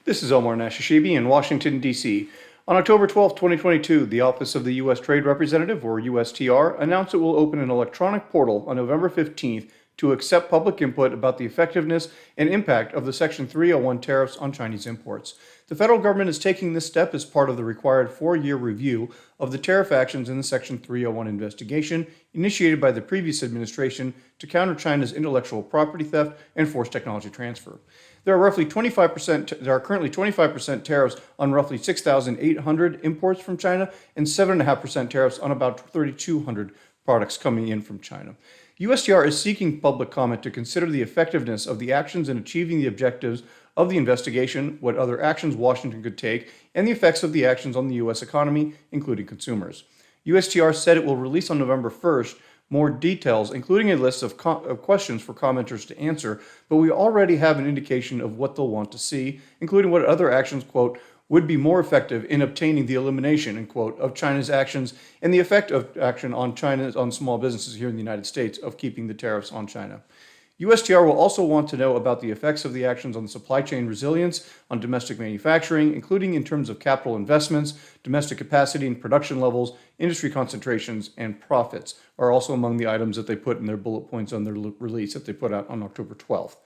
This is Omar Nashashibi in Washington, D.C. On October 12, 2022, the Office of the U.S. Trade Representative, or USTR, announced it will open an electronic portal on November 15th to accept public input about the effectiveness and impact of the Section 301 tariffs on Chinese imports. The federal government is taking this step as part of the required 4-year review of the tariff actions in the Section 301 investigation initiated by the previous administration to counter China's intellectual property theft and forced technology transfer. There are currently 25% tariffs on roughly 6,800 imports from China and 7.5% tariffs on about 3,200 products coming in from China. USTR is seeking public comment to consider the effectiveness of the actions in achieving the objectives of the investigation, what other actions Washington could take, and the effects of the actions on the U.S. economy, including consumers. USTR said it will release on November 1st more details, including a list of questions for commenters to answer, but we already have an indication of what they'll want to see, including what other actions, quote, would be more effective in obtaining the elimination, end quote, of China's actions and the effect of action on small businesses here in the United States of keeping the tariffs on China. USTR will also want to know about the effects of the actions on supply chain resilience, on domestic manufacturing, including in terms of capital investments, domestic capacity and production levels, industry concentrations, and profits are also among the items that they put in their bullet points on their release that they put out on October 12th.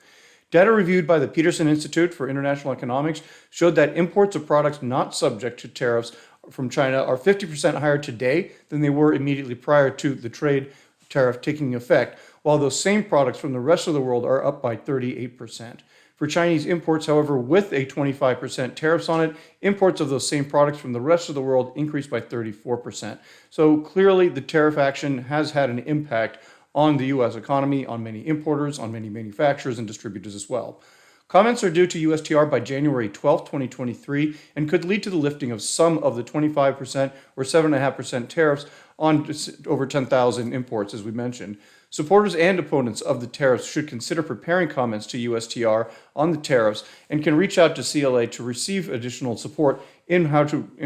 Data reviewed by the Peterson Institute for International Economics showed that imports of products not subject to tariffs from China are 50% higher today than they were immediately prior to the trade tariff taking effect, while those same products from the rest of the world are up by 38%. For Chinese imports, however, with a 25% tariffs on it, imports of those same products from the rest of the world increased by 34%. So clearly, the tariff action has had an impact on the U.S. economy, on many importers, on many manufacturers and distributors as well. Comments are due to USTR by January 12, 2023, and could lead to the lifting of some of the 25% or 7.5% tariffs on over 10,000 imports, as we mentioned. Supporters and opponents of the tariffs should consider preparing comments to USTR on the tariffs and can reach out to CLA to receive additional support in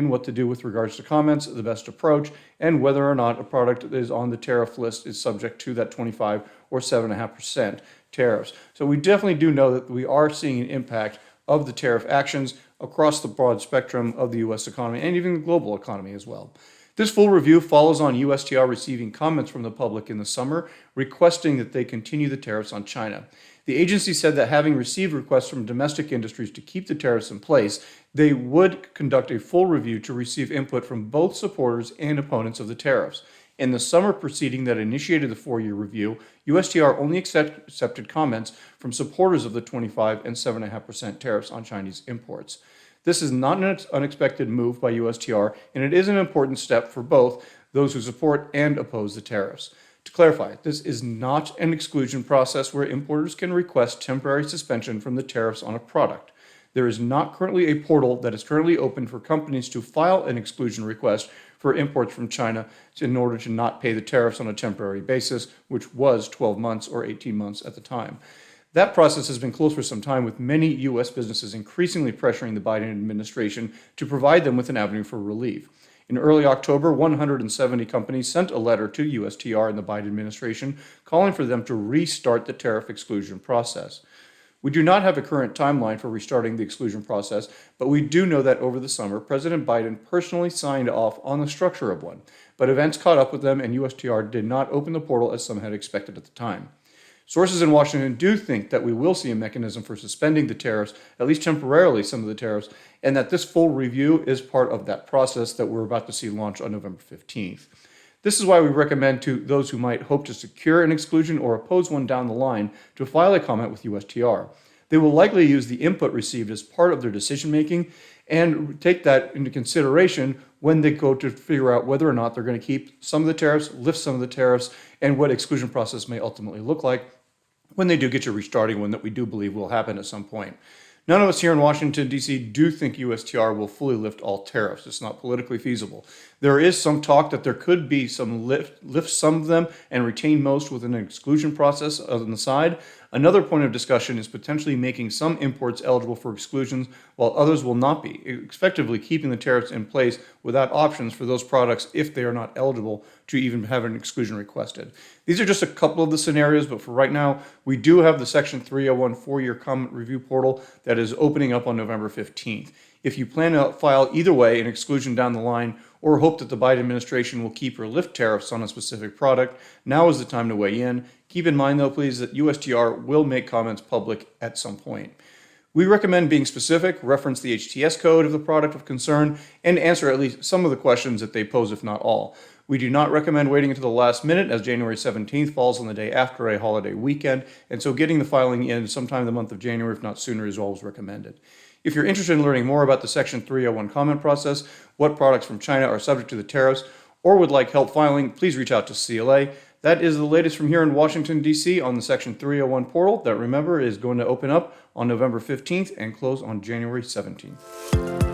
what to do with regards to comments, the best approach, and whether or not a product that is on the tariff list is subject to that 25 or 7.5% tariffs. So we definitely do know that we are seeing an impact of the tariff actions across the broad spectrum of the U.S. economy and even the global economy as well. This full review follows on USTR receiving comments from the public in the summer requesting that they continue the tariffs on China. The agency said that having received requests from domestic industries to keep the tariffs in place, they would conduct a full review to receive input from both supporters and opponents of the tariffs. In the summer proceeding that initiated the 4-year review, USTR only accepted comments from supporters of the 25 and 7.5% tariffs on Chinese imports. This is not an unexpected move by USTR, and it is an important step for both those who support and oppose the tariffs. To clarify, this is not an exclusion process where importers can request temporary suspension from the tariffs on a product. There is not currently a portal that is currently open for companies to file an exclusion request for imports from China in order to not pay the tariffs on a temporary basis, which was 12 months or 18 months at the time. That process has been closed for some time, with many U.S. businesses increasingly pressuring the Biden administration to provide them with an avenue for relief. In early October, 170 companies sent a letter to USTR and the Biden administration calling for them to restart the tariff exclusion process. We do not have a current timeline for restarting the exclusion process, but we do know that over the summer, President Biden personally signed off on the structure of one. But events caught up with them, and USTR did not open the portal as some had expected at the time. Sources in Washington do think that we will see a mechanism for suspending the tariffs, at least temporarily some of the tariffs, and that this full review is part of that process that we're about to see launch on November 15th. This is why we recommend to those who might hope to secure an exclusion or oppose one down the line to file a comment with USTR. They will likely use the input received as part of their decision-making and take that into consideration when they go to figure out whether or not they're going to keep some of the tariffs, lift some of the tariffs, and what exclusion process may ultimately look like when they do get to restarting one that we do believe will happen at some point. None of us here in Washington, D.C. do think USTR will fully lift all tariffs. It's not politically feasible. There is some talk that there could be some lift some of them and retain most with an exclusion process on the side. Another point of discussion is potentially making some imports eligible for exclusions while others will not be, effectively keeping the tariffs in place without options for those products if they are not eligible to even have an exclusion requested. These are just a couple of the scenarios, but for right now, we do have the Section 301 four-year comment review portal that is opening up on November 15th. If you plan to file either way an exclusion down the line or hope that the Biden administration will keep or lift tariffs on a specific product, now is the time to weigh in. Keep in mind, though, please, that USTR will make comments public at some point. We recommend being specific, reference the HTS code of the product of concern, and answer at least some of the questions that they pose, if not all. We do not recommend waiting until the last minute, as January 17th falls on the day after a holiday weekend, and so getting the filing in sometime in the month of January, if not sooner, is always recommended. If you're interested in learning more about the Section 301 comment process, what products from China are subject to the tariffs, or would like help filing, please reach out to CLA. That is the latest from here in Washington, D.C. on the Section 301 portal that, remember, is going to open up on November 15th and close on January 17th.